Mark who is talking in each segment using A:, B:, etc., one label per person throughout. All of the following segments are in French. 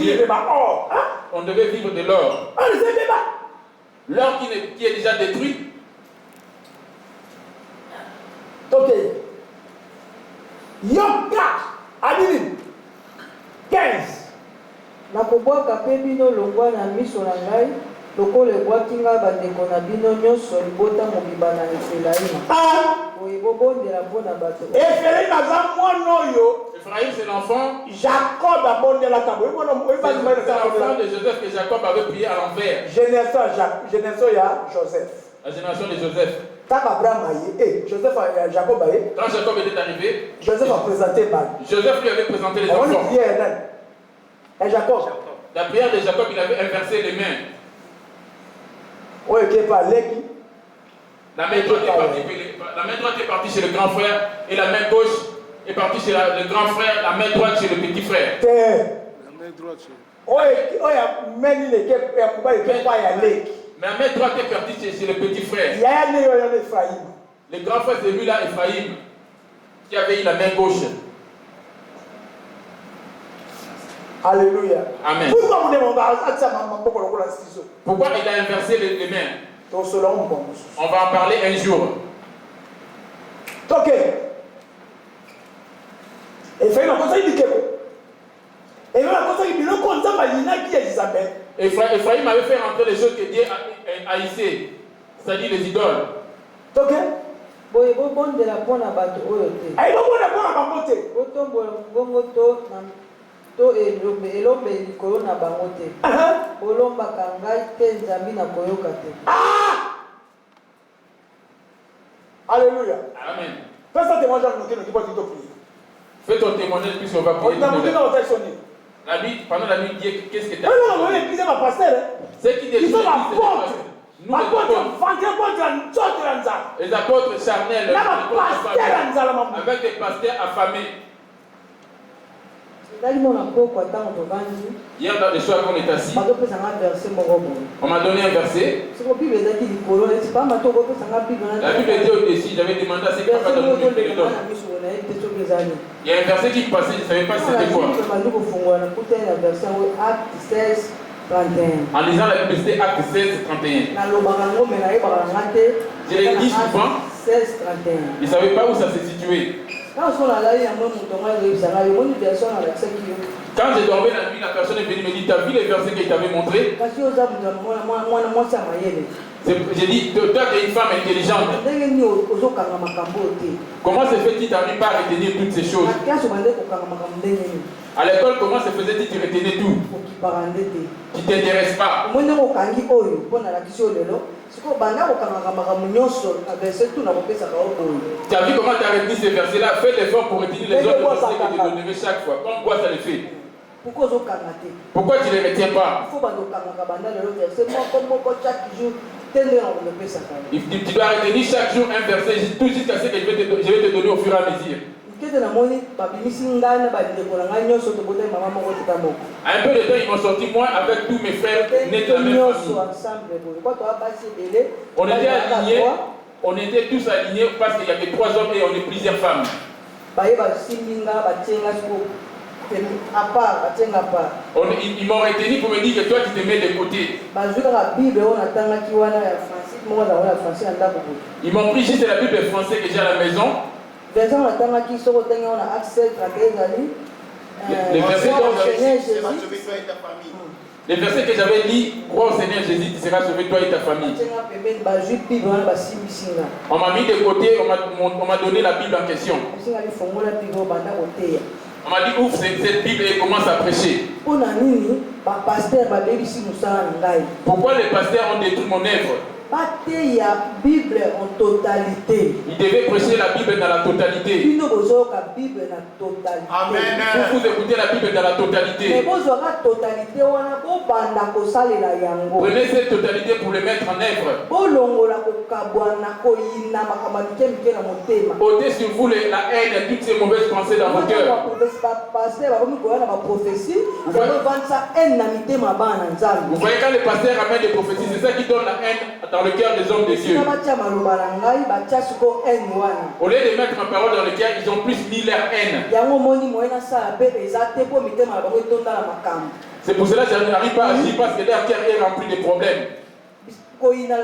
A: vivre.
B: On devait vivre de l'or. L'or qui est déjà détruit.
A: Ok. Yoka, Adini, 15.
C: Nakobwaka pe bino longwa na miso na ngai lokola ebwaki nga bandeko na bino nyonso libota mobimba na Efrayimi. Boye bobondela mpo na bato.
A: Efrayimi aza mwana oyo.
B: Ephraïm c'est l'enfant.
A: Jacob abondela tabo.
B: C'est l'enfant de Joseph que Jacob avait prié à l'envers.
A: Génération ya Joseph.
B: La génération de Joseph.
A: Quand Abraham aïe, Joseph Jacob aïe.
B: Quand Jacob était arrivé,
A: Joseph a présenté Mal.
B: Joseph lui avait présenté les enfants.
A: Et Jacob.
B: La prière de Jacob, il avait inversé les mains. La main droite est partie chez le grand frère et la main gauche est partie chez le grand frère, la main droite chez le petit frère.
D: La main droite chez
B: mais la main droite est partie chez le petit frère. Le grand frère, c'est lui là, Ephraïm, qui avait eu la main gauche.
A: Alléluia.
B: Amen. Pourquoi il a inversé les mains? On va en parler un jour.
A: Ok.
B: Ephraïm avait fait rentrer les choses que Dieu haïssait, c'est-à-dire les idoles.
A: Ok.
C: Boye bobondela mpo na bato oyo te. Botombola mbongo to elombe likolo na bango te. Bolombaka ngai te nzambi na koyoka te.
A: Alléluia.
B: Amen.
A: Fais ça témoignage à noter, nous pouvons prier.
B: Fais ton témoignage puisqu'on va prier. La Bible, pendant la Bible, dit qu'est-ce que tu as dit?
A: Non, l'église est ma pasteur.
B: C'est qui détruit l'église, nous les apôtres charnels, avec des pasteurs affamés. Hier dans le soir quand on est assis, on m'a donné un verset. La Bible était au-dessus, j'avais demandé à ce qu'il n'y ait pas de monde qui le donne. Il y a un verset qui passait, je ne savais pas si c'était quoi. En lisant la Bible, c'était Acte 16, 31. Je l'ai dit souvent, je ne savais pas où ça s'est situé. Quand j'ai dormi la nuit, la personne est venue me dire, tu as vu les versets qu'il t'avait montrés? J'ai dit, toi tu es une femme intelligente. Comment se fait-il que tu n'arrives pas à retenir toutes ces choses? À l'école, comment se faisait-il que tu retenais tout? Tu ne t'intéresses pas. Tu as vu comment tu as retenu ces versets-là? Fais l'effort pour retenir les autres versets que tu donnerais chaque fois. Comme quoi ça le fait? Pourquoi tu ne les retiens pas? Tu dois retenir chaque jour un verset, tout jusqu'à ce que je vais te donner au fur et à mesure. Un peu de temps, ils m'ont sorti moi avec tous mes frères nés de la même famille. On était tous alignés parce qu'il y avait 3 hommes et on est plusieurs femmes. Ils m'ont retenu pour me dire que toi tu te mets de côté. Ils m'ont pris juste la Bible française que j'ai à la maison. Les versets que j'avais dit, crois au Seigneur Jésus, tu seras sauvé toi et ta famille. On m'a mis de côté, on m'a donné la Bible en question. On m'a dit ouvre cette Bible et commence à prêcher. Pourquoi les pasteurs ont détruit mon œuvre?
C: Bible en totalité.
B: Il devait prêcher la Bible dans la totalité.
D: Amen.
B: Vous écoutez la Bible dans la totalité. Prenez cette totalité pour le mettre en œuvre. Ôtez sur vous la haine et toutes ces mauvaises pensées dans vos cœurs. Vous voyez quand les pasteurs amènent des prophéties, c'est ça qui donne la haine dans le cœur des hommes de Dieu. Au lieu de mettre ma parole dans le cœur, ils ont plus mis leur haine. C'est pour cela que je n'arrive pas à agir parce que leur cœur est rempli de problèmes. Il y a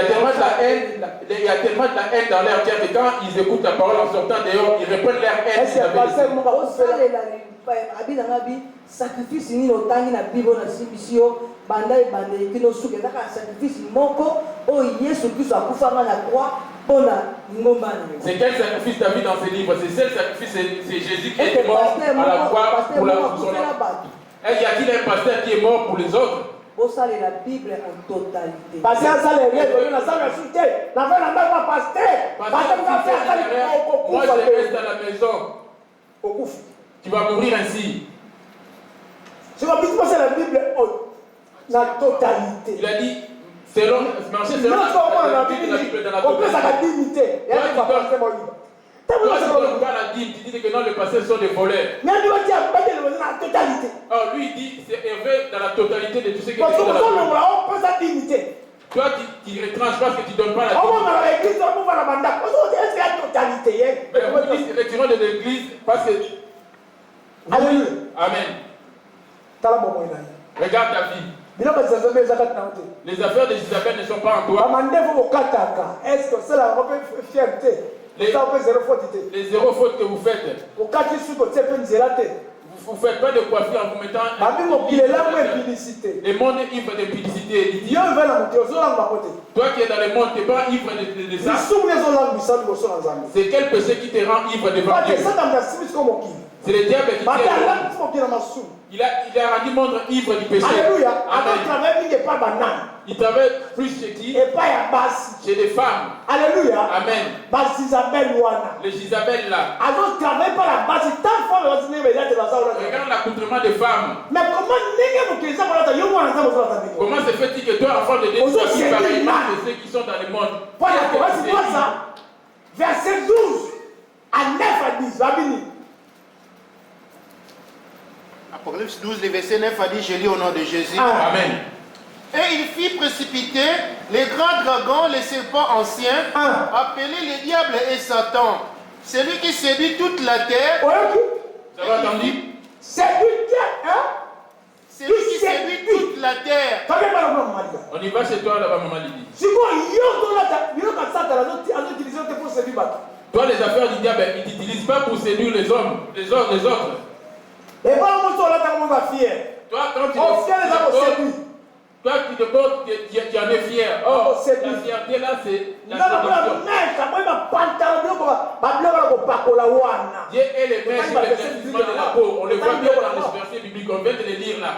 B: tellement de la haine, dans leur cœur que quand ils écoutent la parole en sortant dehors, ils reprennent leur haine.
C: Sacrifice ni otangi na Bible na sibisio banda ibande kino suke taka sacrifice moko o Yesu Kristo akufanga na croix pona ngomba na.
B: C'est quel sacrifice David dans ses livres? C'est le sacrifice, c'est Jésus qui est mort à la croix pour la son. Et y a-t-il un pasteur qui est mort pour les autres?
C: Pour ça la Bible en totalité.
A: Parce que ça les règles na ça la soutien. La fin la pas pasteur.
B: Moi je reste à la maison. Tu vas mourir ainsi.
A: Je vais vous passer la Bible la totalité.
B: Il a dit, selon marcher selon la Bible dans la totalité. Toi, tu donnes pas la dîme, tu dis que non, les pasteurs sont des voleurs. Oh, lui, il dit, c'est Hervé dans la totalité de tout ce que tu donnes. Toi, tu retranches parce que tu ne donnes pas la dîme. Mais on dit, retirons de l'église parce que...
A: Alléluia.
B: Amen. Regarde ta vie. Les affaires de Isabelle ne sont pas en toi. Les zéro fautes que vous faites. Vous ne faites pas de coiffure en vous mettant le monde est ivre d'impudicité. Toi qui es dans le monde, tu n'es pas ivre de ça. C'est quel péché qui te rend ivre devant Dieu? C'est le diable qui te rend. Il a rendu le monde ivre du péché.
A: Alléluia.
B: Il travaille plus chez qui? Chez les femmes.
A: Alléluia.
B: Amen. Les Isabelle là. Regarde l'accoutrement des femmes.
A: Mais
B: comment se fait-il que toi, enfant de Dieu, tu as pareillement que ceux qui sont dans le monde?
A: Verset 12 à 9 à 10.
E: Apocalypse 12, le verset 9 a dit, je lis au nom de Jésus.
B: Amen.
E: Et il fit précipiter les grands dragons, les serpents anciens, appelés les diables et Satan, celui qui séduit toute la terre.
B: Ça va entendu?
E: Celui qui séduit toute la terre.
B: On y va chez toi là-bas, maman Lydie. Toi, les affaires du diable, ils ne t'utilisent pas pour séduire les hommes, les autres.
A: Et pas moi sur la
B: toi, quand tu te portes, tu en es fier. Oh, la fierté là, c'est la séduction. Dieu est le maître sur l'éclaircissement de la peau. On le voit bien dans les versets bibliques. On vient de les lire là.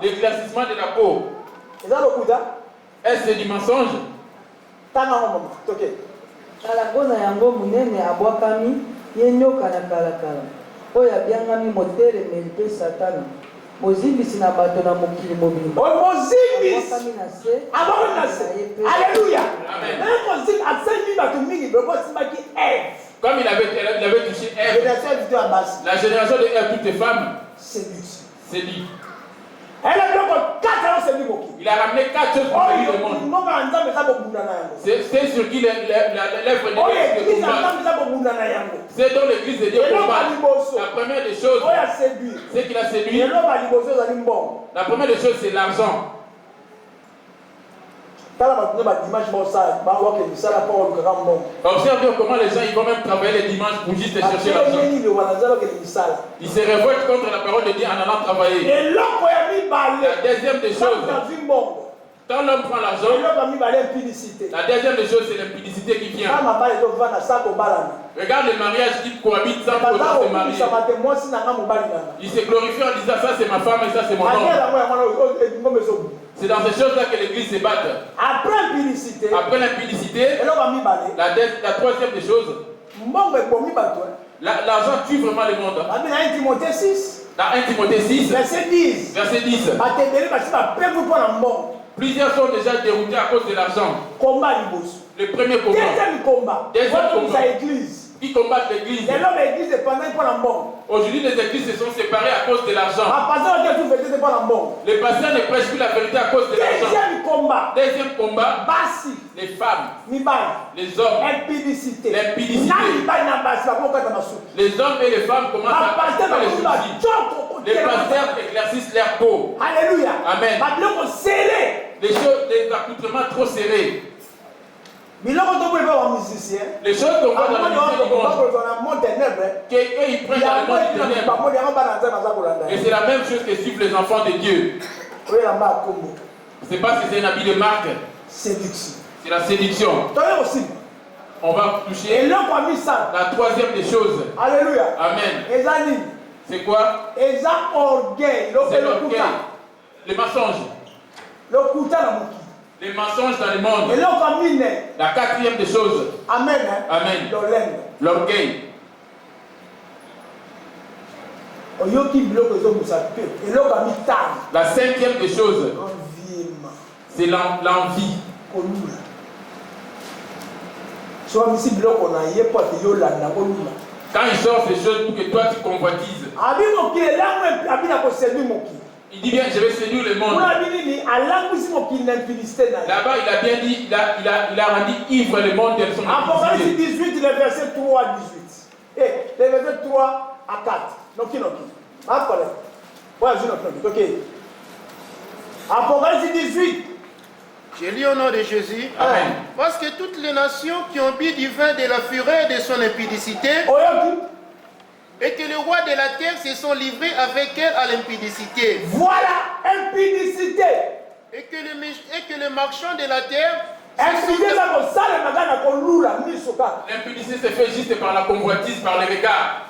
B: L'éclaircissement de la peau. Est-ce que c'est du mensonge?
C: ye nyoka na kalakala oyo abiangami motelemi mpe satana mozimbisi na bato na mokili mobimba
A: mozimbisi abaki na se. Alléluia.
B: Comme il avait touché Ève, la génération de Ève, toutes les femmes, c'est lui. Il a ramené 4 choses pour le monde. C'est sur qui l'œuvre de Dieu combat. C'est dans l'église de Dieu combat. La première des choses, c'est qu'il a séduit. La première des choses, c'est l'argent. Observe comment les gens ils vont même travailler les dimanches pour juste chercher l'argent. Ils se révoltent contre la parole de Dieu en allant travailler. La deuxième des choses, quand l'homme prend l'argent, la deuxième des choses, c'est l'impudicité qui vient. Regarde le mariage qui cohabite sans pouvoir se marier. Il se glorifie en disant ça c'est ma femme et ça c'est mon homme. C'est dans ces choses-là que l'église se bat. Après l'impudicité, la troisième des choses, l'argent tue vraiment le monde. Dans 1 Timothée 6, verset 10. Plusieurs sont déjà déroutés à cause de l'argent. Le premier combat. Deuxième combat. qui combattent l'église. Aujourd'hui, les églises se sont séparées à cause de l'argent. Les pasteurs ne prêchent plus la vérité à cause de l'argent. Deuxième combat, les femmes, les hommes, l'impudicité. Les hommes et les femmes commencent à faire les soucis. Les pasteurs éclaircissent leur peau.
A: Alléluia.
B: Amen. Les choses, les accoutrements trop serrés. Les choses qu'on voit dans la musique du monde, qu'ils prennent dans le monde ténèbres. Et c'est la même chose que suivent les enfants de Dieu. Je ne sais pas si c'est un habit de marque. C'est la séduction. On va toucher la troisième des choses.
A: Alléluia.
B: Amen. C'est quoi? C'est l'orgueil. Les mensonges. Les mensonges dans le monde. La quatrième des choses.
A: Amen.
B: Amen. L'orgueil. La cinquième des choses. C'est l'envie. Quand il sort ces choses pour que toi tu convoitises. Il dit bien, je vais séduire le monde. Là-bas, il a bien dit, il a rendu ivre le monde de son impudicité.
A: Apocalypse 18, le verset 3 à 18. Le verset 3 à 4. Apocalypse 18.
E: Je lis au nom de Jésus.
B: Amen.
E: Parce que toutes les nations qui ont bu du vin de la fureur de son impudicité, et que le roi de la terre se sont livrés avec elle à l'impudicité.
A: Voilà, impudicité.
E: Et que le marchand de la terre.
B: L'impudicité se fait juste par la convoitise, par les regards.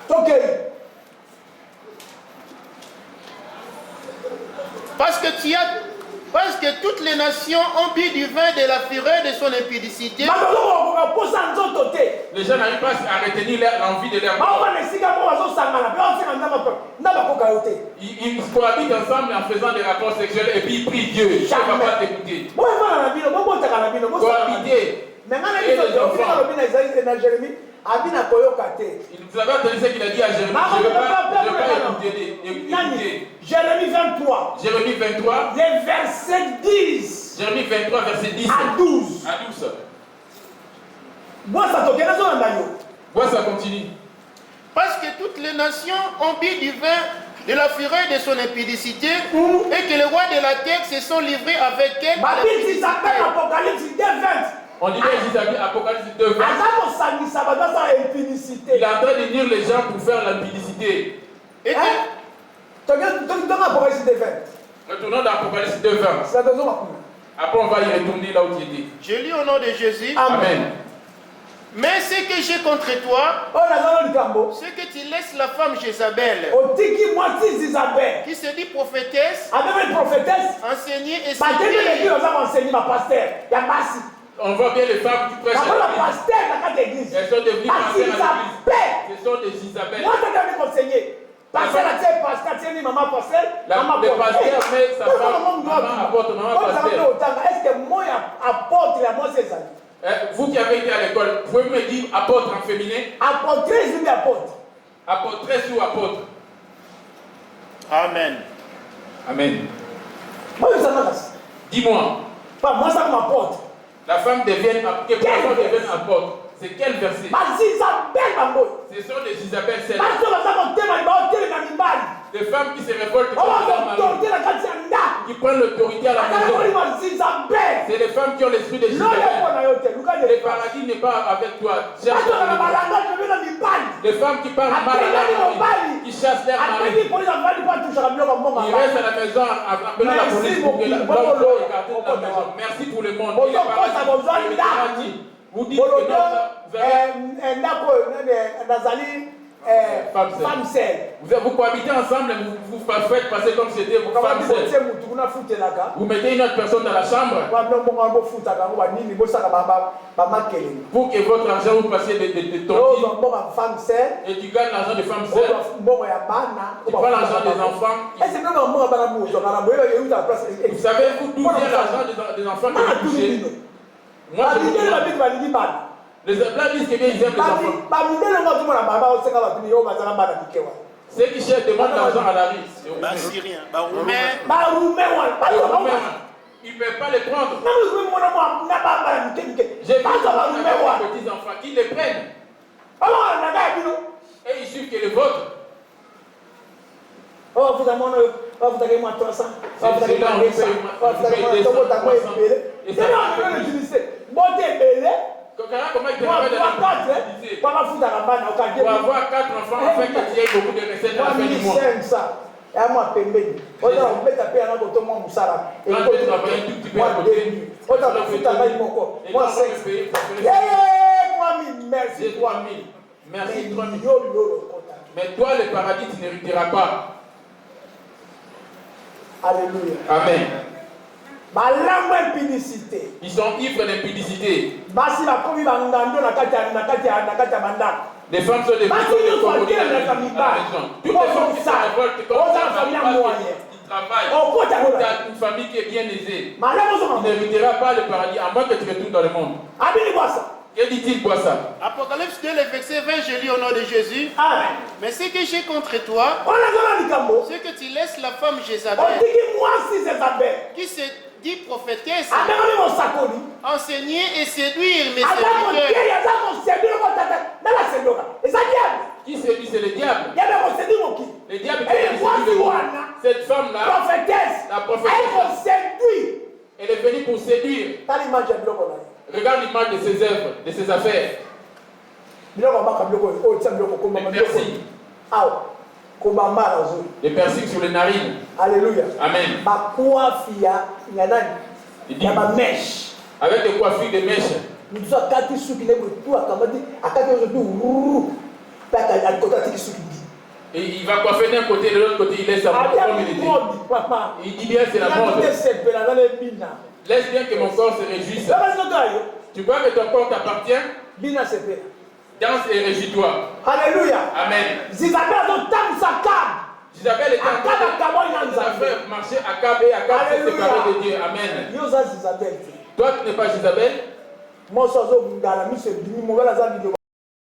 E: Parce que toutes les nations ont bu du vin de la fureur de son impudicité.
B: Les gens n'arrivent pas à retenir l'envie de leur corps. Ils cohabitent ensemble en faisant des rapports sexuels et puis ils prient Dieu. Dieu ne va pas t'écouter. Cohabiter. Et les enfants. Vous avez entendu ce qu'il a dit à Jérémie? Je ne vais pas écouter.
A: Jérémie 23.
B: Jérémie 23.
A: Les versets 10.
B: Jérémie 23, verset 10.
A: À 12.
B: Moi, ça continue.
E: Parce que toutes les nations ont bu du vin de la fureur de son impudicité et que le roi de la terre se sont livrés avec elle.
B: On dit Apocalypse 2, 20. Il est en train de dire les gens pour faire l'impudicité.
E: Et que...
B: Retournons dans Apocalypse 2, 20. Après, on va y retourner là où tu étais.
E: Je lis au nom de Jésus.
B: Amen.
E: Mais ce que j'ai contre toi, c'est que tu laisses la femme Jézabel, qui se dit prophétesse, enseigner et
B: on voit bien les femmes qui prêchent à l'église. Elles sont devenues pasteurs à l'église. Ce sont des Isabelles. Le pasteur met sa femme, maman apporte, maman pasteur. Vous qui avez été à l'école, vous pouvez me dire apôtre en féminin?
A: Apôtresse ou apôtre?
B: Apôtresse ou apôtre?
E: Amen.
B: Amen.
A: Dis-moi. Moi, ça m'apporte.
B: La femme devient apôtre. C'est quel verset? Ce sont les Isabelles celles. Des femmes qui se révoltent contre leur mari, qui prennent l'autorité à la maison. C'est les femmes qui ont l'esprit de Isabelle. Le paradis n'est pas avec toi. Les femmes qui parlent mal à leur mari, qui chassent leur mari. Ils restent à la maison appelant la police pour que l'homme soit écarté de la maison. Merci pour le monde. Et le paradis, vous dites que femme seule. Vous cohabitez ensemble, vous faites passer comme si c'était vos femmes seules. Vous mettez une autre personne dans la chambre pour que votre argent vous passiez de ton fils et tu gagnes l'argent des femmes seules. Tu prends l'argent des enfants. Vous savez, vous d'où vient l'argent des enfants que vous touchez? Moi, Les Blancs disent que bien ils aiment les enfants. Ceux qui cherchent demandent l'argent à la riche.
E: Syriens,
B: ils ne peuvent pas les prendre. J'ai vu des petits enfants qui les prennent. Et ils suivent que les vôtres. Comment il pour avoir 4 enfants afin que tu aies beaucoup de recettes à la fin du mois. Quand tu travailles un tout petit peu à côté, merci 3 000. Merci 3 000. Mais toi, le paradis, tu n'hériteras pas.
A: Alléluia.
B: Amen.
A: Ils
B: sont ivres d'impudicité. Les femmes sont des filles de commodité à la maison. Toutes les femmes qui se révoltent comme ça, qui travaillent, une famille qui est bien aisée, tu n'hériteras pas le paradis à moins que tu retournes dans le monde. Que dit-il quoi ça?
E: Apocalypse 2, le verset 20, je lis au nom de Jésus.
A: Amen.
E: Mais ce que j'ai contre toi, c'est que tu laisses la femme Jézabel, qui se dit prophétesse, enseigner et séduire mes serviteurs.
B: Qui séduit, c'est le diable. Le diable qui séduit. Cette femme-là, la prophétesse, elle est venue pour séduire. Regarde l'image de ses œuvres, de ses affaires. Les piercings sur les narines.
A: Alléluia.
B: Amen. Il dit, avec des coiffures de mèches. Et il va coiffer d'un côté, de l'autre côté, il laisse sa mode comme il était. Il dit bien, c'est la mode. Laisse bien que mon corps se réjouisse. Tu crois que ton corps t'appartient? Danse et réjouis-toi.
A: Alléluia.
B: Amen. Isabelle était en train de faire marcher Akab et Akab s'est séparé de Dieu. Amen. Toi, tu n'es pas Isabelle.